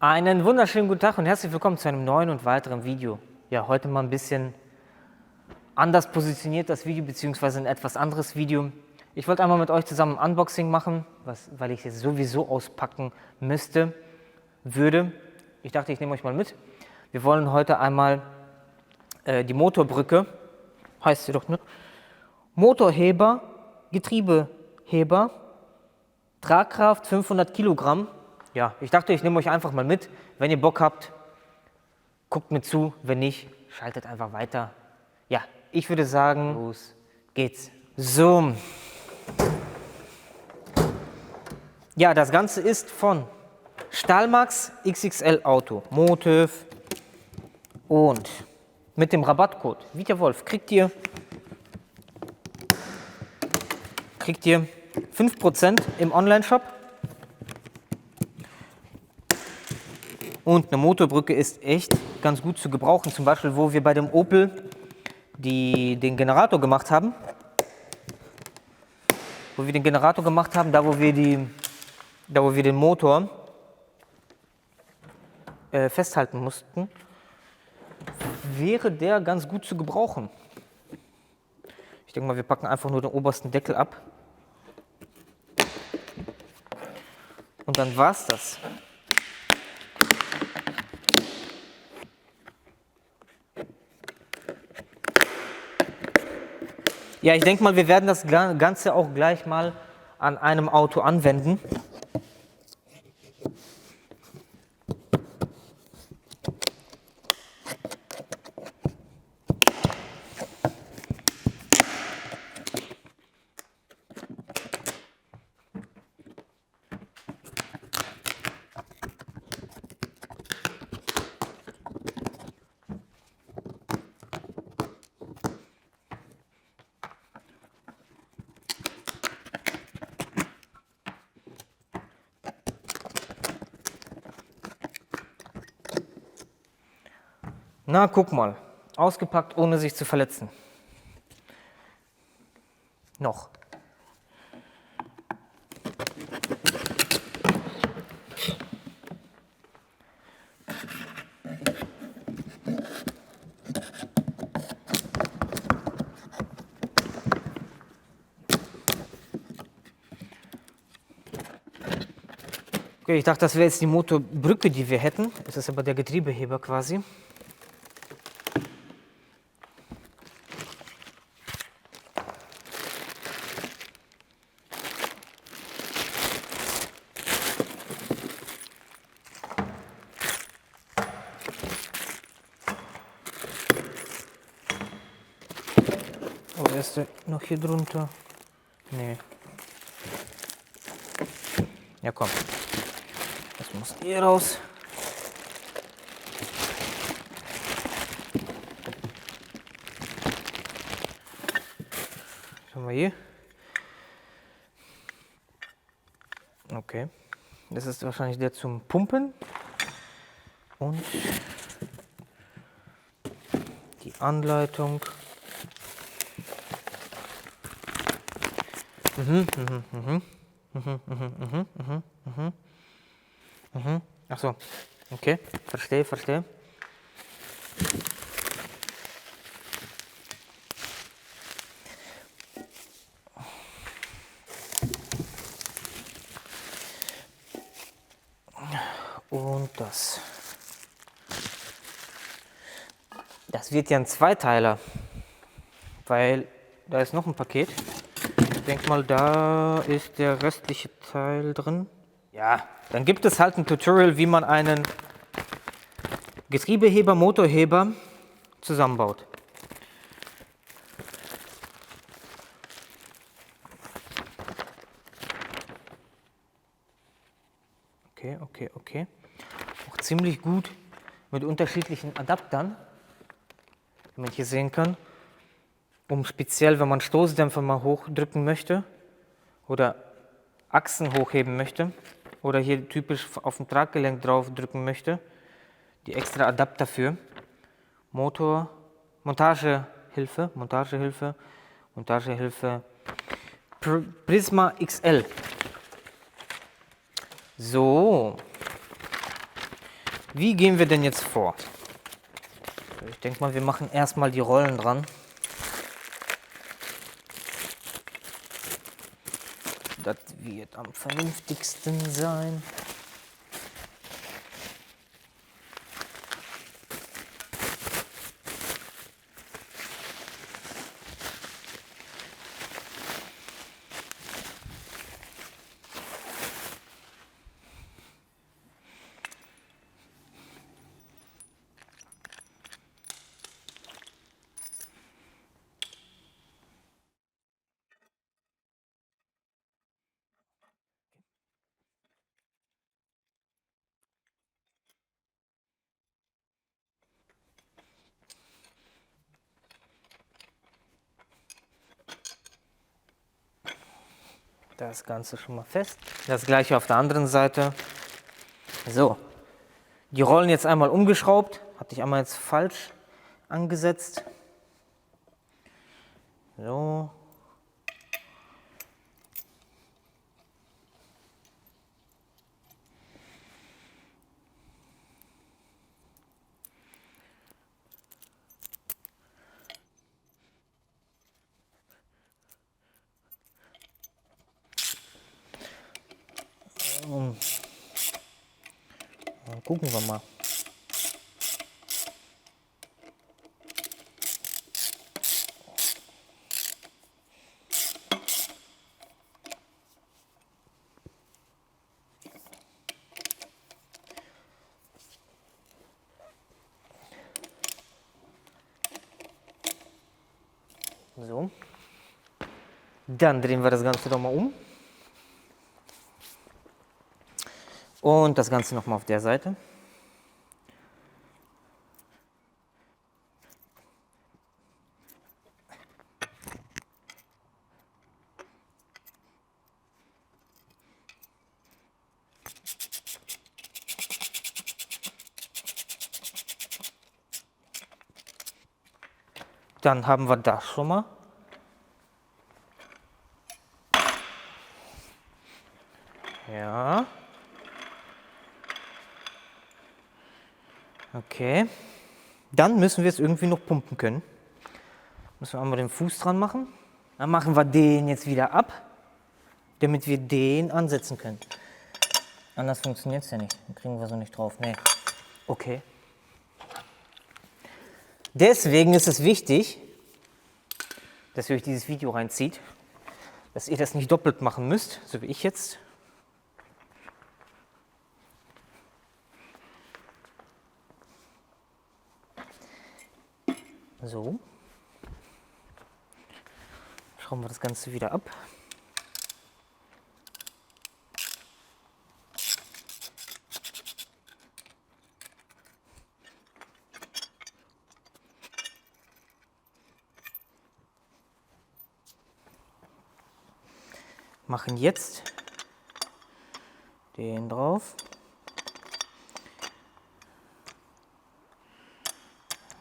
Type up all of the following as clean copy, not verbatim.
Einen wunderschönen guten Tag und herzlich willkommen zu einem neuen und weiteren Video. Ja, heute mal ein bisschen anders positioniert das Video, beziehungsweise ein etwas anderes Video. Ich wollte einmal mit euch zusammen ein Unboxing machen, weil ich es sowieso auspacken würde. Ich dachte, ich nehme euch mal mit. Wir wollen heute einmal die Motorbrücke, heißt sie doch, ne? Motorheber, Getriebeheber, Tragkraft 500 Kilogramm. Ja, ich dachte, ich nehme euch einfach mal mit. Wenn ihr Bock habt, guckt mir zu. Wenn nicht, schaltet einfach weiter. Ja, ich würde sagen, los geht's. So. Ja, das Ganze ist von Stahlmax XXL Auto, Motiv, und mit dem Rabattcode Vita Wolf kriegt ihr 5% im Onlineshop. Und eine Motorbrücke ist echt ganz gut zu gebrauchen. Zum Beispiel, wo wir bei dem Opel den Generator gemacht haben. Da wo wir den Motor festhalten mussten, wäre der ganz gut zu gebrauchen. Ich denke mal, wir packen einfach nur den obersten Deckel ab. Und dann war's das. Ja, ich denke mal, wir werden das Ganze auch gleich mal an einem Auto anwenden. Na, guck mal. Ausgepackt, ohne sich zu verletzen. Noch. Okay, ich dachte, das wäre jetzt die Motorbrücke, die wir hätten. Es ist aber der Getriebeheber quasi. Oder ist der noch hier drunter? Nee. Ja, komm. Das muss hier raus. Schauen wir hier. Okay. Das ist wahrscheinlich der zum Pumpen. Und die Anleitung. Ach so, okay, verstehe. Und das wird ja ein Zweiteiler, weil da ist noch ein Paket. Ich denke mal, da ist der restliche Teil drin. Ja, dann gibt es halt ein Tutorial, wie man einen Getriebeheber, Motorheber zusammenbaut. Okay. Auch ziemlich gut mit unterschiedlichen Adaptern, wie man hier sehen kann. Um speziell, wenn man Stoßdämpfer mal hochdrücken möchte oder Achsen hochheben möchte oder hier typisch auf dem Traggelenk drauf drücken möchte, die extra Adapter für Montagehilfe Prisma XL. So, Wie gehen wir denn jetzt vor? Ich denke mal, wir machen erstmal die Rollen dran. Das wird am vernünftigsten sein. Das Ganze schon mal fest. Das gleiche auf der anderen Seite. So, die Rollen jetzt einmal umgeschraubt. Hatte ich einmal jetzt falsch angesetzt. So. Dann gucken wir mal. So. Dann drehen wir das Ganze doch mal um. Und das Ganze nochmal auf der Seite. Dann haben wir das schon mal. Ja. Okay. Dann müssen wir es irgendwie noch pumpen können. Müssen wir einmal den Fuß dran machen. Dann machen wir den jetzt wieder ab, damit wir den ansetzen können. Anders funktioniert es ja nicht. Den kriegen wir so nicht drauf. Nee. Okay. Deswegen ist es wichtig, dass ihr euch dieses Video reinzieht, dass ihr das nicht doppelt machen müsst, so wie ich jetzt. So. Schrauben wir das Ganze wieder ab. Machen jetzt den drauf.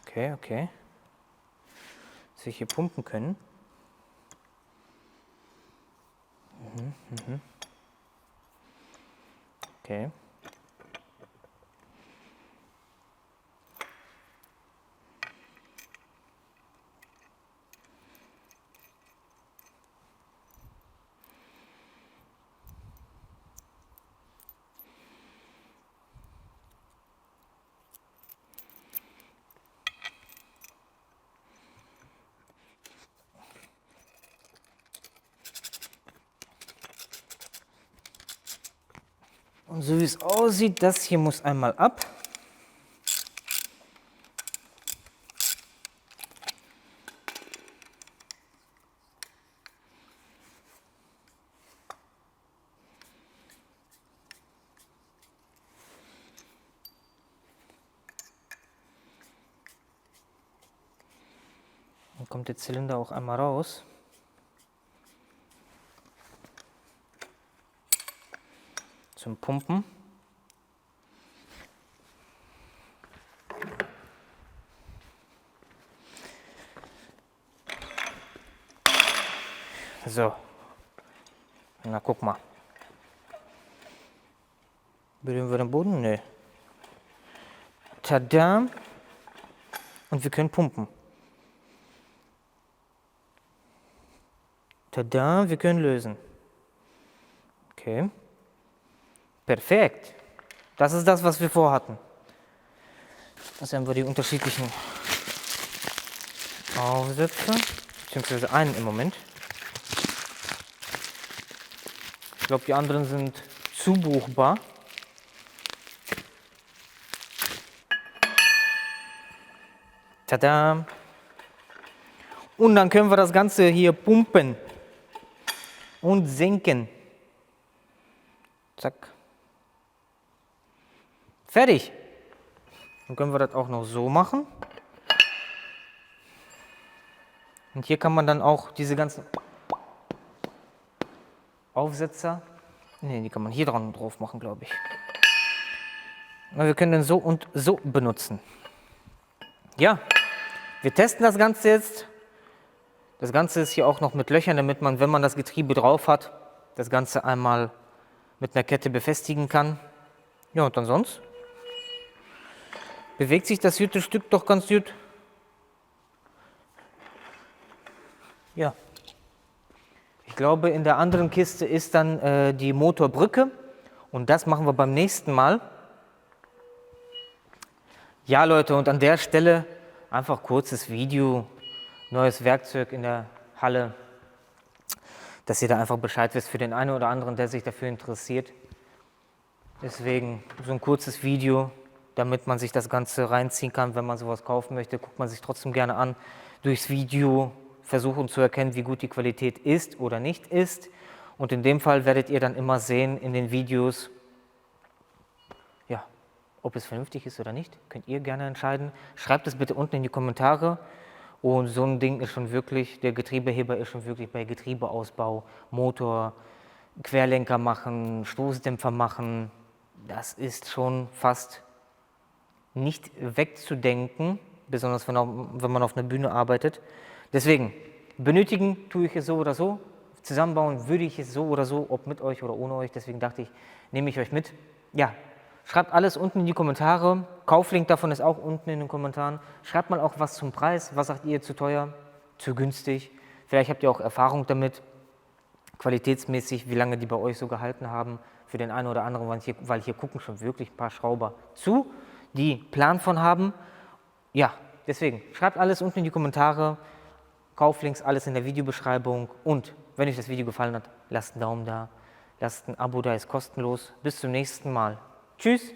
Okay, okay. Dass wir hier pumpen können. Okay. Und so wie es aussieht, das hier muss einmal ab. Dann kommt der Zylinder auch einmal raus. Zum Pumpen. So. Na, guck mal. Berühren wir den Boden? Nee. Tada. Und wir können pumpen. Tada, wir können lösen. Okay. Perfekt. Das ist das, was wir vorhatten. Das haben wir die unterschiedlichen Aufsätze, beziehungsweise einen im Moment. Ich glaube, die anderen sind zubuchbar. Tada! Und dann können wir das Ganze hier pumpen und senken. Zack. Fertig. Dann können wir das auch noch so machen. Und hier kann man dann auch diese ganzen Aufsetzer, die kann man hier drauf machen, glaube ich. Aber wir können den so und so benutzen. Ja, wir testen das Ganze jetzt. Das Ganze ist hier auch noch mit Löchern, damit man, wenn man das Getriebe drauf hat, das Ganze einmal mit einer Kette befestigen kann. Ja, und dann sonst bewegt sich das gute Stück doch ganz gut. Ja. Ich glaube, in der anderen Kiste ist dann die Motorbrücke und das machen wir beim nächsten Mal. Ja, Leute, und an der Stelle einfach kurzes Video, neues Werkzeug in der Halle, dass ihr da einfach Bescheid wisst für den einen oder anderen, der sich dafür interessiert. Deswegen so ein kurzes Video, damit man sich das Ganze reinziehen kann, wenn man sowas kaufen möchte. Guckt man sich trotzdem gerne an, durchs Video versuchen zu erkennen, wie gut die Qualität ist oder nicht ist. Und in dem Fall werdet ihr dann immer sehen in den Videos, ja, ob es vernünftig ist oder nicht. Könnt ihr gerne entscheiden. Schreibt es bitte unten in die Kommentare. Und so ein Ding ist schon wirklich, der Getriebeheber ist schon wirklich bei Getriebeausbau, Motor, Querlenker machen, Stoßdämpfer machen. Das ist schon fast nicht wegzudenken, besonders wenn man auf einer Bühne arbeitet. Deswegen, benötigen tue ich es so oder so, zusammenbauen würde ich es so oder so, ob mit euch oder ohne euch. Deswegen dachte ich, nehme ich euch mit. Ja, schreibt alles unten in die Kommentare. Kauflink davon ist auch unten in den Kommentaren. Schreibt mal auch was zum Preis. Was sagt ihr, zu teuer, zu günstig? Vielleicht habt ihr auch Erfahrung damit, qualitätsmäßig, wie lange die bei euch so gehalten haben. Für den einen oder anderen, weil hier gucken schon wirklich ein paar Schrauber zu, die Plan von haben. Ja, deswegen, schreibt alles unten in die Kommentare. Kauflinks, alles in der Videobeschreibung. Und wenn euch das Video gefallen hat, lasst einen Daumen da, lasst ein Abo da, ist kostenlos. Bis zum nächsten Mal. Tschüss!